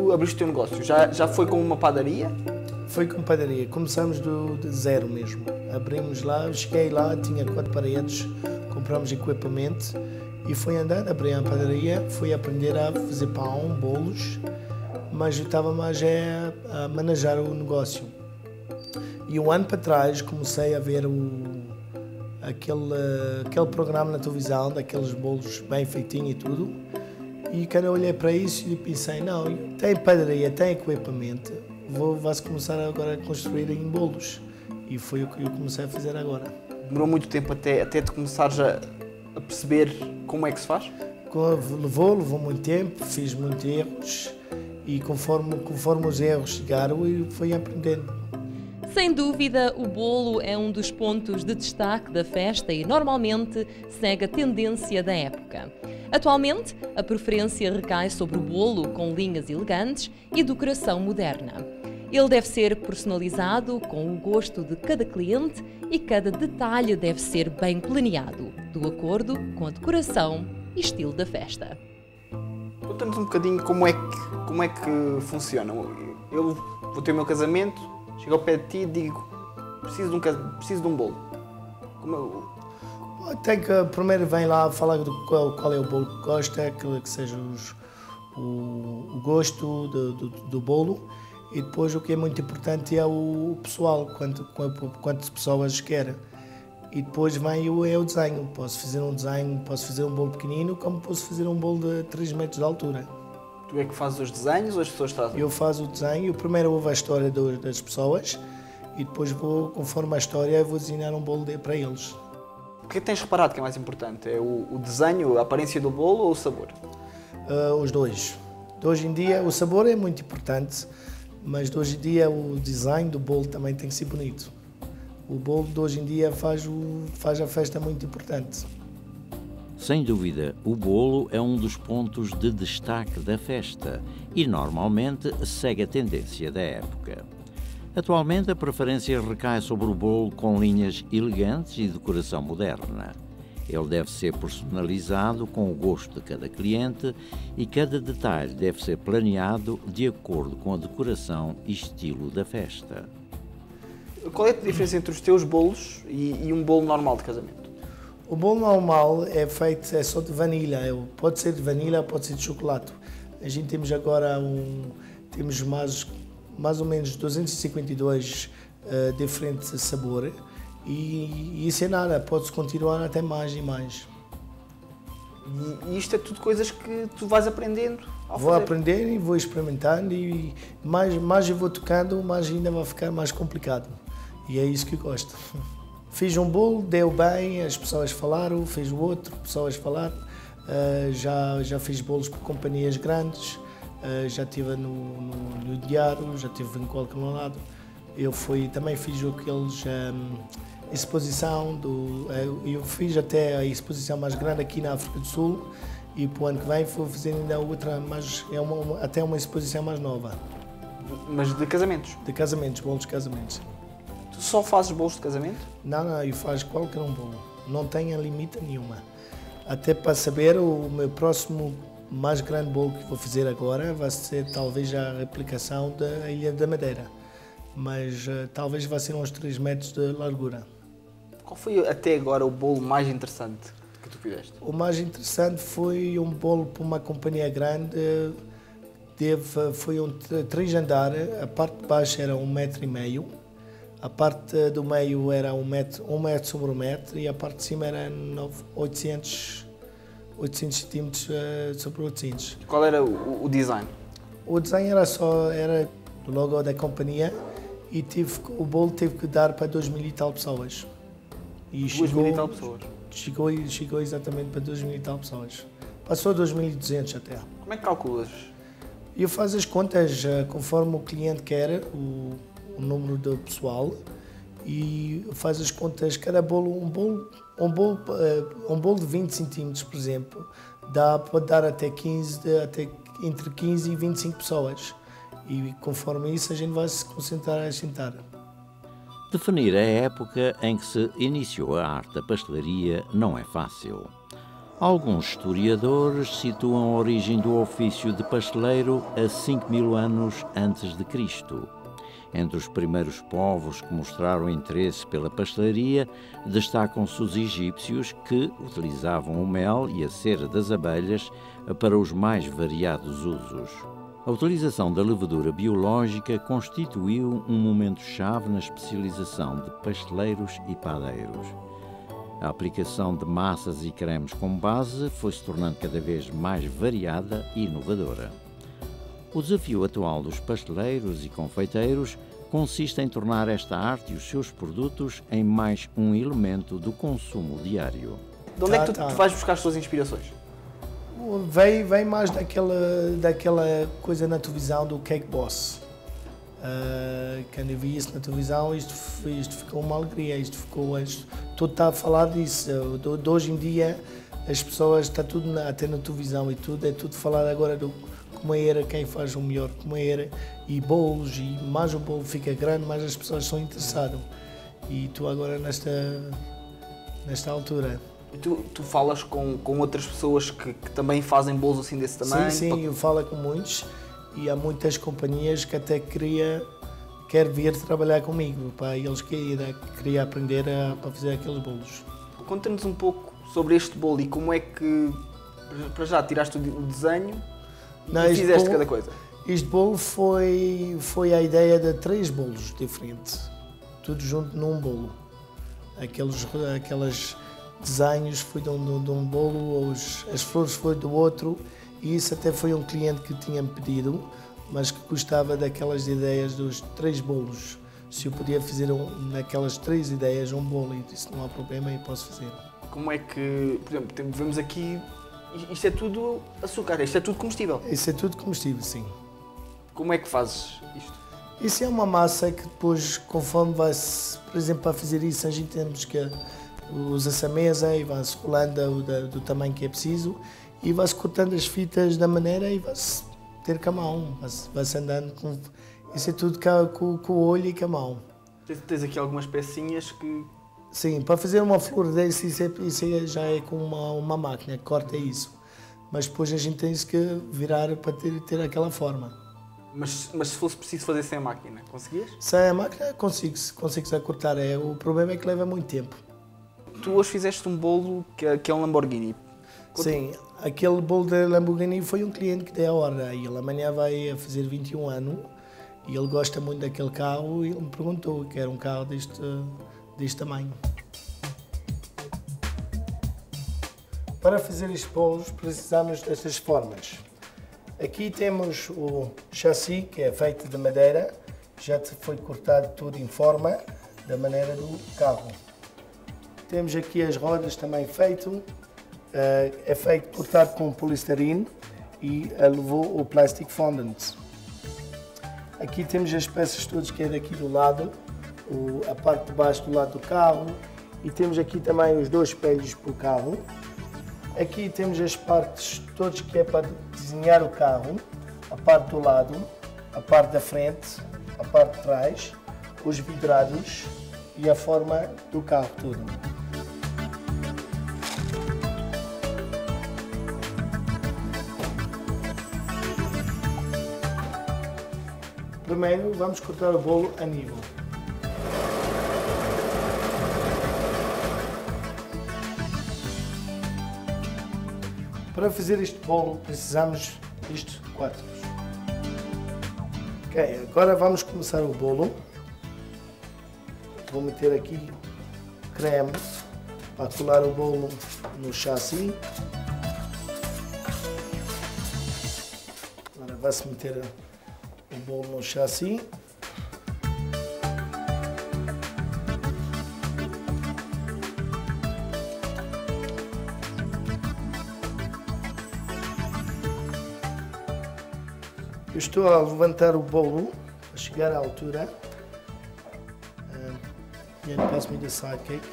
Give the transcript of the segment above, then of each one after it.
tu abriste o teu negócio? Já foi com uma padaria? Foi com padaria. Começamos de zero mesmo. Abrimos lá, cheguei lá, tinha 4 paredes, compramos equipamento e fui andando, abri a padaria, fui aprender a fazer pão, bolos, mas eu estava mais a manejar o negócio. E um ano para trás comecei a ver aquele programa na televisão, daqueles bolos bem feitinhos e tudo. E quando eu olhei para isso, eu pensei, não, tem padaria, tem equipamento, vai-se começar agora a construir em bolos. E foi o que eu comecei a fazer agora. Demorou muito tempo até te começares a perceber como é que se faz? Levou muito tempo, fiz muitos erros e conforme os erros chegaram, eu fui aprendendo. Sem dúvida, o bolo é um dos pontos de destaque da festa e normalmente segue a tendência da época. Atualmente, a preferência recai sobre o bolo com linhas elegantes e decoração moderna. Ele deve ser personalizado com o gosto de cada cliente e cada detalhe deve ser bem planeado, de acordo com a decoração e estilo da festa. Conta-nos um bocadinho como é que funciona. Eu vou ter o meu casamento, chego ao pé de ti e digo, preciso de um bolo. Primeiro vem lá falar qual é o bolo que gosta, que seja o gosto do bolo. E depois o que é muito importante é o pessoal, quantas pessoas querem. E depois vem o desenho. Posso fazer um desenho, posso fazer um bolo pequenino, como posso fazer um bolo de 3 metros de altura. Tu é que fazes os desenhos ou as pessoas trazem? Eu faço o desenho, primeiro ouvo a história das pessoas e depois conforme a história, vou desenhar um bolo para eles. O que é que tens reparado que é mais importante? É o desenho, a aparência do bolo ou o sabor? Os dois. De hoje em dia o sabor é muito importante, mas de hoje em dia o design do bolo também tem que ser bonito. O bolo de hoje em dia faz a festa muito importante. Sem dúvida, o bolo é um dos pontos de destaque da festa e normalmente segue a tendência da época. Atualmente a preferência recai sobre o bolo com linhas elegantes e decoração moderna. Ele deve ser personalizado com o gosto de cada cliente e cada detalhe deve ser planeado de acordo com a decoração e estilo da festa. Qual é a diferença entre os teus bolos e um bolo normal de casamento? O bolo normal é só de vanilha, pode ser de vanilha, pode ser de chocolate. A gente temos agora temos mais ou menos 252 diferentes sabores e isso é nada, pode-se continuar até mais e mais. E isto é tudo coisas que tu vais aprendendo ao Vou fazer? aprendendo e vou experimentando e mais eu vou tocando, mais ainda vai ficar mais complicado. E é isso que eu gosto. Fiz um bolo, deu bem, as pessoas falaram, fiz o outro, pessoas falaram. Já fiz bolos por companhias grandes, já estive no diário, já estive em qualquer lado. Também fiz aqueles exposição, eu fiz até a exposição mais grande aqui na África do Sul e para o ano que vem vou fazer ainda outra, até uma exposição mais nova. Mas de casamentos? De casamentos, bolos de casamentos. Tu só fazes bolos de casamento? Não, eu faço qualquer um bolo, não tenho limite nenhuma. Até para saber, o meu próximo mais grande bolo que vou fazer agora vai ser talvez a replicação da Ilha da Madeira, mas talvez vai ser uns 3 metros de largura. Qual foi até agora o bolo mais interessante que tu fizeste? O mais interessante foi um bolo para uma companhia grande, foi 3 andares, a parte de baixo era 1,5 metro, a parte do meio era 1 metro sobre 1 metro e a parte de cima era 800 centímetros sobre 800. Qual era o design? O desenho era o logo da companhia e o bolo teve que dar para 2.000 e tal pessoas. E 2.000 e tal pessoas? Chegou exatamente para 2.000 e tal pessoas. Passou 2.200 até. Como é que calculas? Eu faço as contas conforme o cliente quer, o número de pessoal, e faz as contas, cada bolo, um bolo de 20 centímetros, por exemplo, pode dar até entre 15 e 25 pessoas. E conforme isso a gente vai se concentrar a sentar. Definir a época em que se iniciou a arte da pastelaria não é fácil. Alguns historiadores situam a origem do ofício de pasteleiro a 5.000 anos antes de Cristo. Entre os primeiros povos que mostraram interesse pela pastelaria, destacam-se os egípcios, que utilizavam o mel e a cera das abelhas para os mais variados usos. A utilização da levedura biológica constituiu um momento-chave na especialização de pasteleiros e padeiros. A aplicação de massas e cremes como base foi-se tornando cada vez mais variada e inovadora. O desafio atual dos pasteleiros e confeiteiros consiste em tornar esta arte e os seus produtos em mais um elemento do consumo diário. De onde é que tu vais buscar as tuas inspirações? Vem mais daquela coisa na televisão do Cake Boss. Quando eu vi isso na televisão, isto ficou uma alegria, tudo está a falar disso. De hoje em dia, as pessoas, está tudo até na televisão e tudo, é tudo falar agora do como era, quem faz o melhor como era, e bolos, e mais o bolo fica grande, mais as pessoas são interessadas. E tu agora nesta altura. E tu falas com outras pessoas que também fazem bolos assim desse tamanho? Sim, eu falo com muitos, e há muitas companhias que até quer vir trabalhar comigo, para eles queriam aprender a fazer aqueles bolos. Conta-nos um pouco sobre este bolo e como é que, para já, tiraste o desenho e fizeste cada coisa. Este bolo foi a ideia de 3 bolos diferentes, tudo junto num bolo. Aqueles desenhos foi de um bolo, as flores foi do outro, e isso até foi um cliente que tinha-me pedido, mas que gostava daquelas ideias dos 3 bolos. Se eu podia fazer naquelas 3 ideias um bolo, e disse, não há problema, eu posso fazer. Como é que, por exemplo, vemos aqui, isto é tudo açúcar, isto é tudo comestível? Isso é tudo comestível, sim. Como é que fazes isto? Isso é uma massa que depois, conforme vai-se, por exemplo, para fazer isso, a gente temos que usa-se a mesa e vai-se rolando do tamanho que é preciso, e vai-se cortando as fitas da maneira e vai-se ter com a mão, vai-se andando com... Isso é tudo com o olho e com a mão. Tens aqui algumas pecinhas que... Sim, para fazer uma flor desse, isso já é com uma máquina que corta isso. Mas depois a gente tem que virar para ter aquela forma. Mas se fosse preciso fazer sem a máquina, conseguias? Sem a máquina consegue-se cortar, o problema é que leva muito tempo. Tu hoje fizeste um bolo que é um Lamborghini. Sim, aquele bolo de Lamborghini foi um cliente que deu a ordem. Ele amanhã vai fazer 21 anos e ele gosta muito daquele carro, e ele me perguntou que era um carro deste tamanho. Para fazer estes bolos precisamos destas formas. Aqui temos o chassi, que é feito de madeira, já foi cortado tudo em forma da maneira do carro. Temos aqui as rodas também feito, é feito cortado com polistirene e levou o plastic fondant. Aqui temos as peças todas que é daqui do lado, a parte de baixo do lado do carro, e temos aqui também os 2 espelhos para o carro. Aqui temos as partes todas que é para desenhar o carro, a parte do lado, a parte da frente, a parte de trás, os vidrados e a forma do carro todo. Primeiro vamos cortar o bolo a nível. Para fazer este bolo precisamos disto 4. Ok, agora vamos começar o bolo. Vou meter aqui creme para colar o bolo no chassi. Agora vai-se meter o bolo no chassi. Eu estou a levantar o bolo para chegar à altura. Pass me the side cake.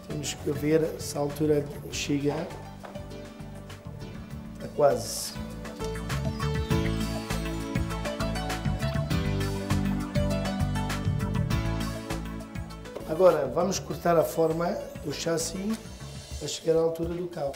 Temos que ver se a altura chega. Está quase. Agora vamos cortar a forma do chassi para chegar à altura do carro.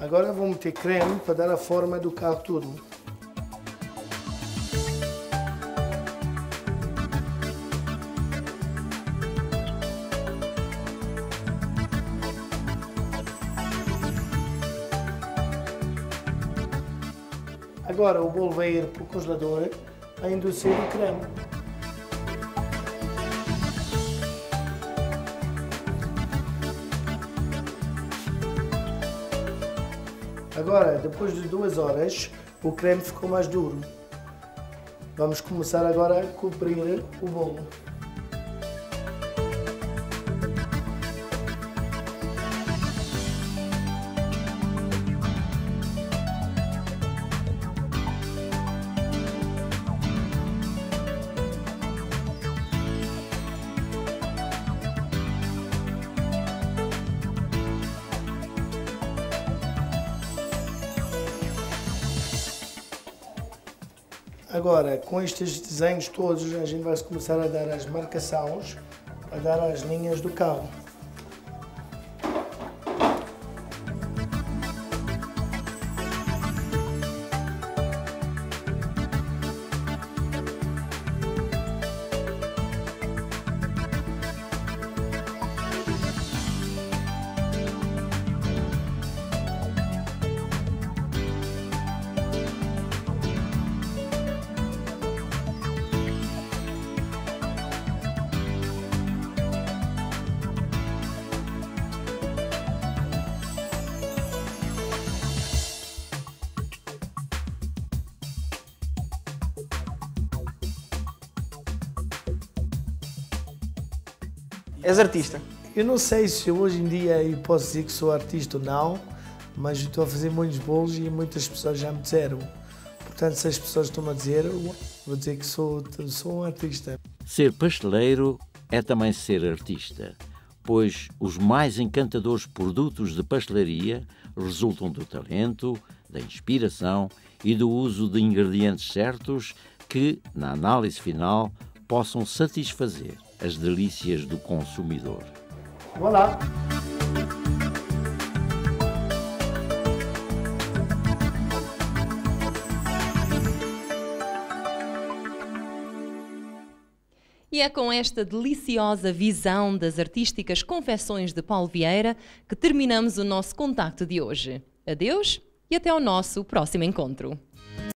Agora vou meter creme para dar a forma do carro todo. Agora o bolo vai ir para o congelador a endurcer o creme. Agora, depois de 2 horas, o creme ficou mais duro. Vamos começar agora a cobrir o bolo. Agora, com estes desenhos todos, a gente vai começar a dar as marcações, a dar as linhas do carro. És artista? Eu não sei se hoje em dia eu posso dizer que sou artista ou não, mas eu estou a fazer muitos bolos e muitas pessoas já me disseram. Portanto, se as pessoas estão a dizer, eu vou dizer que sou um artista. Ser pasteleiro é também ser artista, pois os mais encantadores produtos de pastelaria resultam do talento, da inspiração e do uso de ingredientes certos que, na análise final, possam satisfazer as delícias do consumidor. Voilà! E é com esta deliciosa visão das artísticas confecções de Paulo Vieira que terminamos o nosso contacto de hoje. Adeus e até ao nosso próximo encontro.